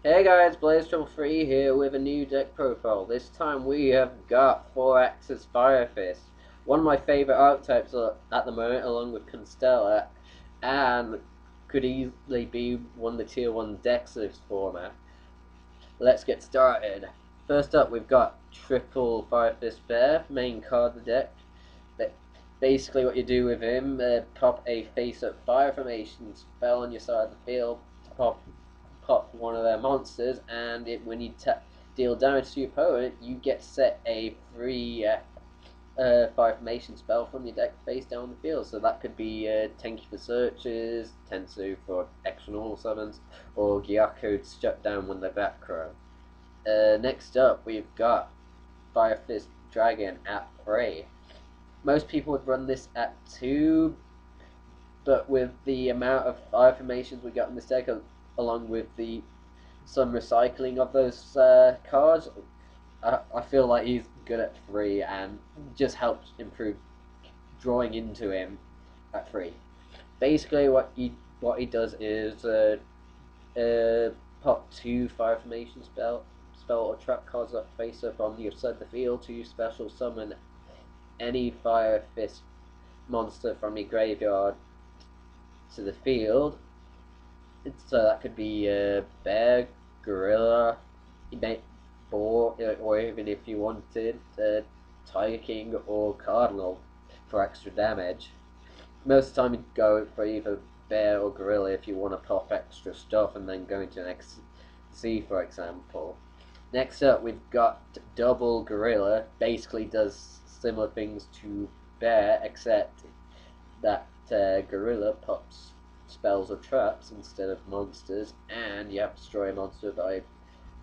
Hey guys, BlazeTrouble3 here with a new deck profile. This time we have got 4-Axis Fire Fist, one of my favourite archetypes at the moment, along with Constella, and could easily be one of the tier 1 decks of this format. Let's get started. First up, we've got triple Fire Fist Bear, main card of the deck. Basically, what you do with him, pop a face-up fire formation spell on your side of the field, pop one of their monsters, and when you deal damage to your opponent, you get to set a free fire formation spell from your deck face down the field. So that could be Tenki for searches, Tensu for extra normal summons, or Gyakko to shut down when they're back row. Next up, we've got Fire Fist Dragon at 3. Most people would run this at 2, but with the amount of fire formations we got in this deck, along with some recycling of those cards, I feel like he's good at 3 and just helps improve drawing into him at 3. Basically, what he does is pop 2 fire formation spell or trap cards up face up on the other side of the field to special summon any Fire Fist monster from your graveyard to the field. So that could be bear, gorilla, boar, or even if you wanted Tiger King or Cardinal for extra damage. Most of the time you'd go for either bear or gorilla if you want to pop extra stuff and then go into an XC, for example. Next up, we've got double gorilla. Basically does similar things to bear, except that gorilla pops spells or traps instead of monsters, and you have to destroy a monster by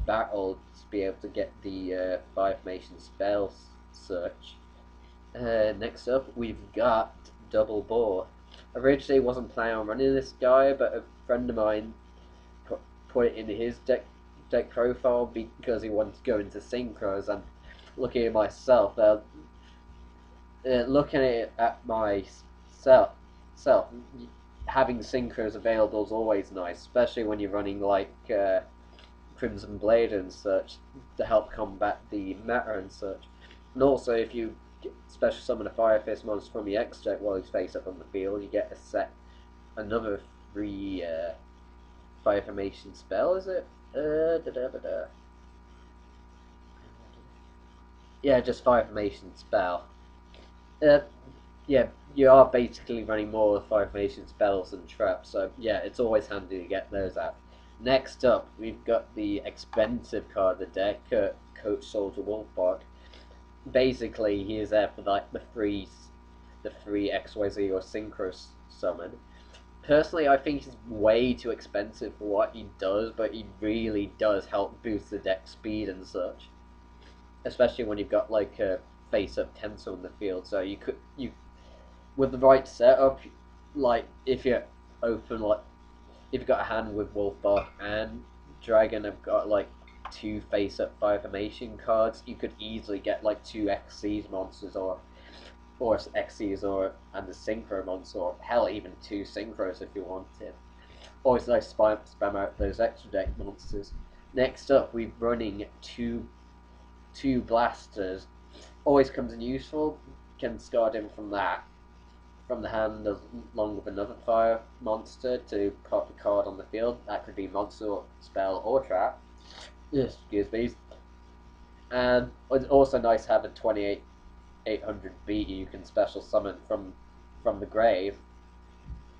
battle to be able to get the fire formation spell search. Next up, we've got double boar. Originally, wasn't planning on running this guy, but a friend of mine put it in his deck profile because he wanted to go into synchros. And looking at myself, looking at myself, having synchros available is always nice, especially when you're running like Crimson Blade and such to help combat the meta and such. And also, if you special summon a Fire Fist monster from your X deck while he's face up on the field, you get to set another free fire formation spell. Is it? Yeah, just fire formation spell. Uh, yeah, you are basically running more fire formation spells and traps, so yeah, it's always handy to get those out. Next up, we've got the expensive card of the deck, Coach Soldier Wolfbark. Basically, he is there for like the free XYZ or Synchro summon. Personally, I think he's way too expensive for what he does, but he really does help boost the deck speed and such. Especially when you've got like a face-up Tenso in the field, so you with the right setup, like if you're open, like if you've got a hand with Wolfbark and Dragon have got like 2 face-up fire formation cards, you could easily get like 2 XCs monsters or XCs and the Synchro monster, or hell, even 2 Synchros if you wanted. Always nice to spam out those extra deck monsters. Next up, we're running two blasters. Always comes in useful. Can discard him from the hand along with another fire monster to pop a card on the field. That could be monster, spell, or trap. Excuse me. And it's also nice to have a 2800 beat you can special summon from the grave.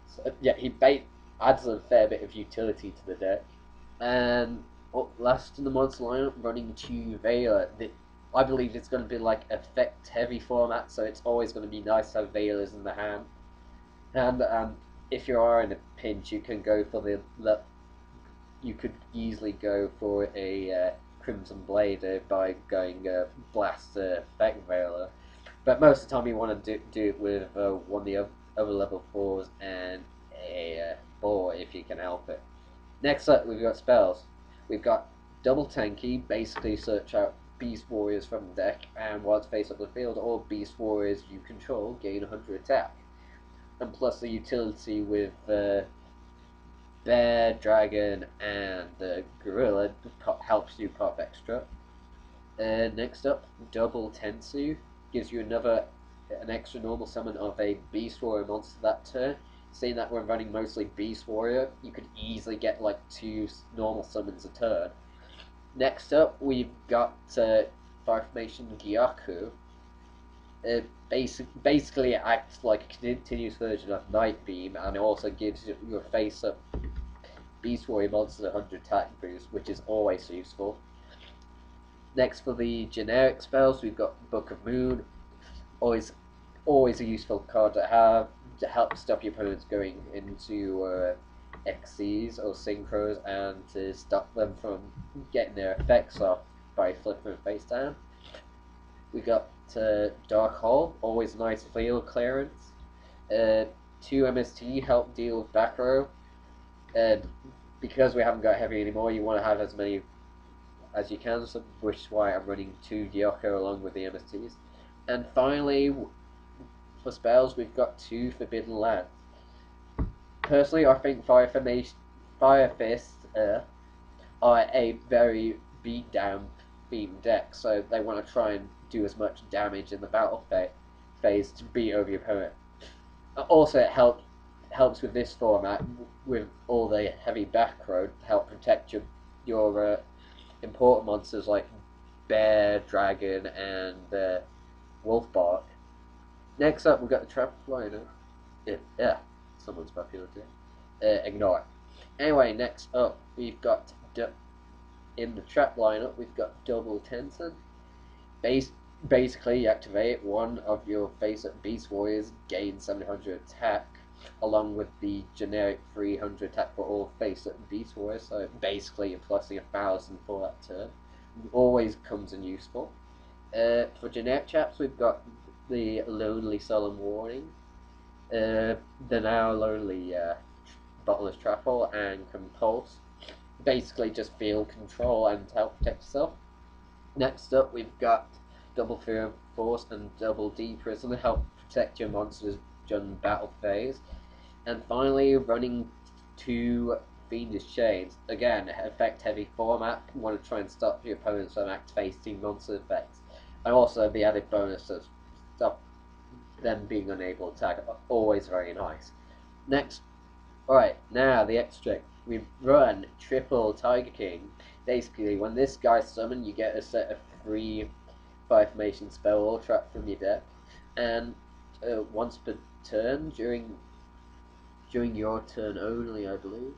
So, yeah, he adds a fair bit of utility to the deck. And last in the monster lineup, running 2 Veiler. I believe it's going to be like effect heavy format, so it's always going to be nice to have Veilers in the hand. And if you are in a pinch, you can go for you could easily go for a Crimson Blade by going Blast Effect Veiler. But most of the time you want to do it with one of the other level 4s and a boar if you can help it. Next up, we've got spells. We've got Double Tenki, basically search out Beast Warriors from the deck, and while it's face up the field, all Beast Warriors you control gain 100 attack. And plus the utility with Bear, Dragon, and Gorilla helps you pop extra. Next up, Double Tensu gives you an extra normal summon of a Beast Warrior monster that turn. Seeing that we're running mostly Beast Warrior, you could easily get like 2 normal summons a turn. Next up, we've got Fire Formation Gyaku. Basically, it acts like a continuous version of Night Beam, and it also gives your face up Beast Warrior monsters 100 attack boost, which is always useful. Next, for the generic spells, we've got Book of Moon. Always a useful card to have to help stop your opponents going into XCs or synchros and to stop them from getting their effects off by flipping them face down. We got Dark Hole, always nice field clearance. 2 MST help deal with back row. And because we haven't got heavy anymore, you want to have as many as you can, so which is why I'm running 2 Gyokko along with the MSTs. And finally, for spells, we've got 2 Forbidden Lands. Personally, I think Fire Fist are a very beat down themed deck, so they want to try and do as much damage in the battle phase to beat over your opponent. Also, it helps with this format with all the heavy back row to help protect your important monsters like Bear, Dragon, and Wolfbark. Next up, we've got the Trap Liner. Yeah, someone's popular too. Ignore it. Anyway, next up, we've got in the Trap lineup, we've got Double Tensen. Basically, you activate one of your face-up Beast Warriors, gain 700 attack, along with the generic 300 attack for all face-up Beast Warriors. So basically, you're plussing 1,000 for that turn. Always comes in useful. For generic chaps, we've got the Lonely Solemn Warning, the now lonely Bottomless Trapple, and Compulse. Basically, just feel control and help protect yourself. Next up, we've got Double Fear Force and Double D Prison to help protect your monsters during battle phase. And finally, running 2 Fiendish Chains. Again, effect heavy format. You want to try and stop your opponents from activating monster effects. And also the added bonus of stop them being unable to attack. Always very nice. Next, alright, now the extract. We run Triple Tiger King. Basically, when this guy's summoned, you get a set of 3 Fire Formation spell or trap from your deck, and once per turn, during your turn only, I believe,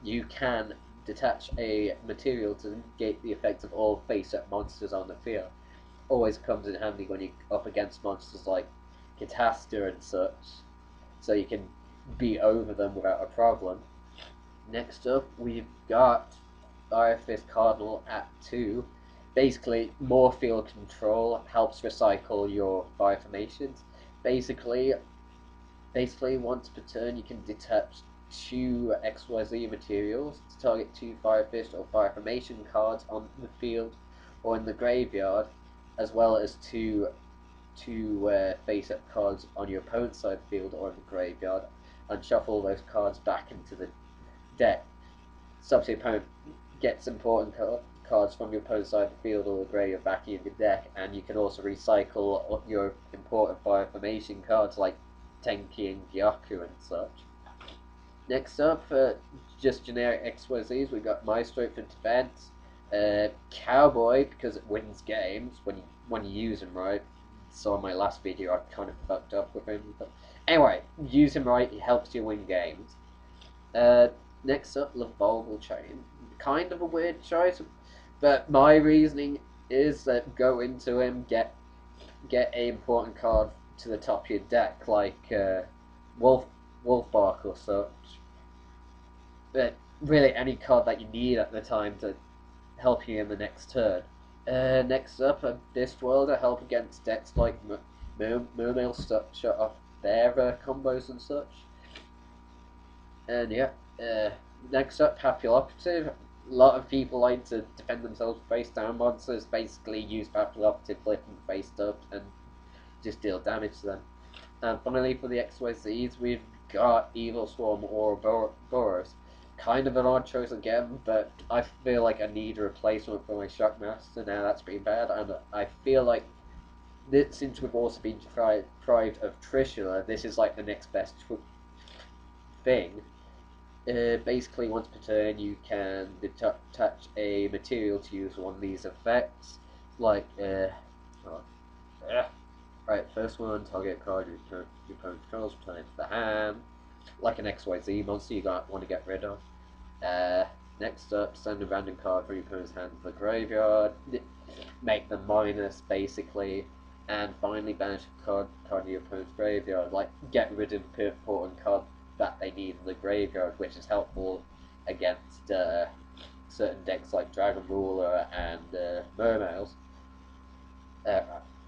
you can detach a material to negate the effects of all face-up monsters on the field. Always comes in handy when you're up against monsters like Catastor and such, so you can beat over them without a problem. Next up, we've got Fire Fist Cardinal at 2. Basically, more field control helps recycle your Fire Formations. Basically, once per turn, you can detach 2 XYZ materials to target 2 Fire Fist or Fire Formation cards on the field or in the graveyard, as well as 2 face-up cards on your opponent's side of the field or in the graveyard, and shuffle those cards back into the deck. So your opponent gets important cards from your opponent's side of the field or the graveyard back in the deck, and you can also recycle your important Fire Formation cards like Tenki and Gyaku and such. Next up, just generic XYZs, we've got Maestro for defense, Cowboy because it wins games when you use him right. So in my last video, I kind of fucked up with him. But anyway, use him right, he helps you win games. Next up, Lavolval Chain. Kind of a weird choice, but my reasoning is that go into him, get a important card to the top of your deck, like Wolfbark or such. But really, any card that you need at the time to help you in the next turn. Next up, Abyss Dweller to help against decks like Mermail shut off their combos and such. And yeah, next up, Papule Operative. A lot of people like to defend themselves with face down monsters, basically use Papule Operative, flip them face up, and just deal damage to them. And finally, for the XYZs, we've got Evil Swarm or Boros. Kind of an odd choice again, but I feel like I need a replacement for my Shockmaster now. That's pretty bad, and I feel like this, since we've also been deprived of Trishula, this is like the next best thing. Basically, once per turn, you can detach a material to use one of these effects. Like, right, first one, target card your opponent controls, return it to the hand. Like an XYZ monster you want to get rid of. Next up, send a random card from your opponent's hand to the graveyard. Make them minus, basically. And finally, banish a card to your opponent's graveyard. Like, get rid of important card that they need in the graveyard, which is helpful against certain decks like Dragon Ruler and Mermails.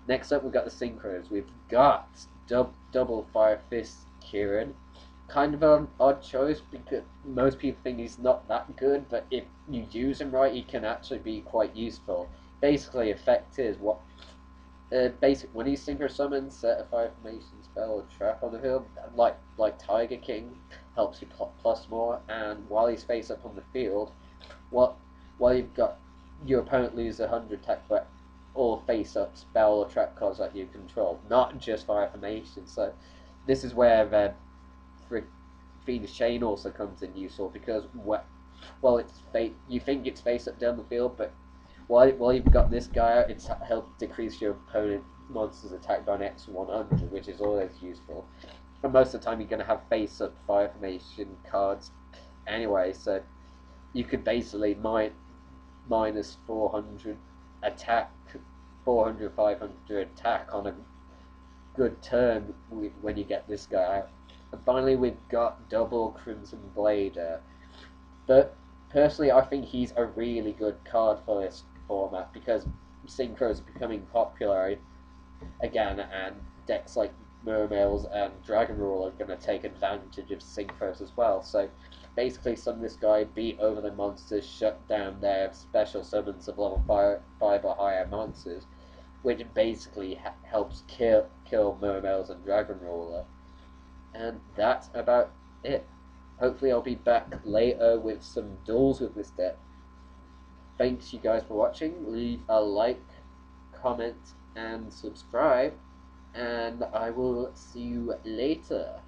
Next up, we've got the Synchros. We've got double Fire Fist Kieran. Kind of an odd choice because most people think he's not that good, but if you use him right, he can actually be quite useful. Basically, effect is what. When he Synchro summons, set a fire formation spell or trap on the field, like Tiger King, helps you plus more, and while he's face up on the field, while you've got your opponent lose 100 attack for all face up spell or trap cards that you control, not just fire formation. So this is where Phoenix Chain also comes in useful because you think it's face up down the field, but while you've got this guy out, it's helped decrease your opponent monster's attack by an extra 100, which is always useful. And most of the time you're going to have face up fire formation cards anyway, so you could basically minus 400 attack, 400, 500 attack on a good turn when you get this guy out. And finally, we've got double Crimson Blader. But personally, I think he's a really good card for this format because Synchros are becoming popular again, and decks like Mermails and Dragon Rule are going to take advantage of Synchros as well. So basically, summon this guy, beat over the monsters, shut down their special summons of level 5 or higher monsters, which basically helps kill Mermails and Dragon Ruler. And that's about it. Hopefully I'll be back later with some duels with this deck. Thanks you guys for watching. Leave a like, comment, and subscribe. And I will see you later.